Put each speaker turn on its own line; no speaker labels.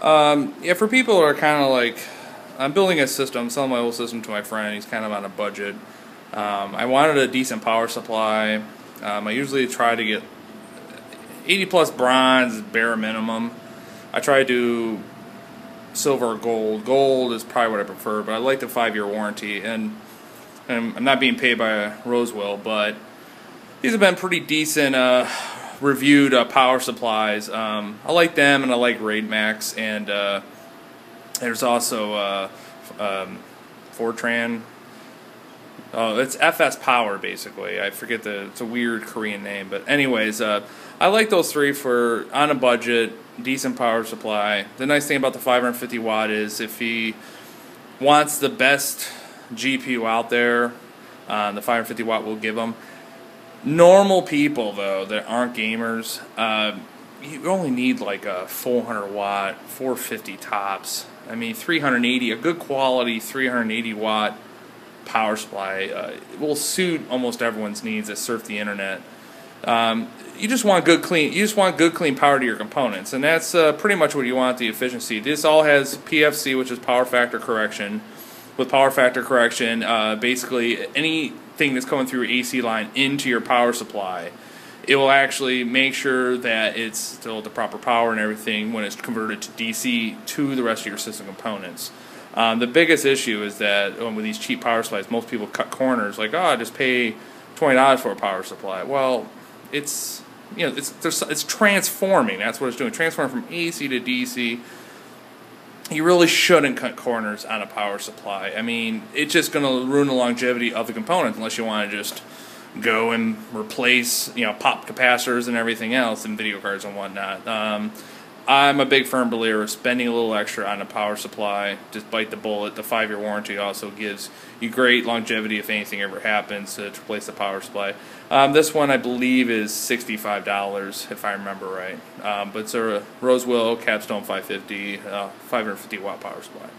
Yeah, for people who are kind of like, I'm building a system, selling my old system to my friend. He's kind of on a budget. I wanted a decent power supply. I usually try to get 80 plus bronze, bare minimum. I try to do silver or gold. Gold is probably what I prefer, but I like the 5-year warranty. And I'm not being paid by rosewill, but these have been pretty decent reviewed power supplies. I like them, and I like Raid Max, and there's also Fortran. Oh, it's FS Power, basically. I forget it's a weird Korean name, but anyways, I like those three for on a budget, decent power supply. The nice thing about the 550 watt is if he wants the best GPU out there, the 550 watt will give him. Normal people, though, that aren't gamers, you only need like a 400 watt, 450 tops. I mean, 380, a good quality 380 watt power supply will suit almost everyone's needs that surf the internet. You just want good clean. You just want good clean power to your components, and that's pretty much what you want. The efficiency. This all has PFC, which is power factor correction. With power factor correction, basically anything that's coming through your AC line into your power supply, it will actually make sure that it's still the proper power and everything when it's converted to DC to the rest of your system components. The biggest issue is that with these cheap power supplies, most people cut corners, like, oh, I just pay $20 for a power supply. Well, it's transforming. That's what it's doing. Transforming from AC to DC. You really shouldn't cut corners on a power supply. I mean, it's just going to ruin the longevity of the components unless you want to just go and replace, pop capacitors and everything else and video cards and whatnot. I'm a big firm believer of spending a little extra on a power supply. Just bite the bullet. The 5-year warranty also gives you great longevity if anything ever happens to replace the power supply. This one, I believe, is $65 if I remember right. But it's a rosewill capstone 550, 550 watt power supply.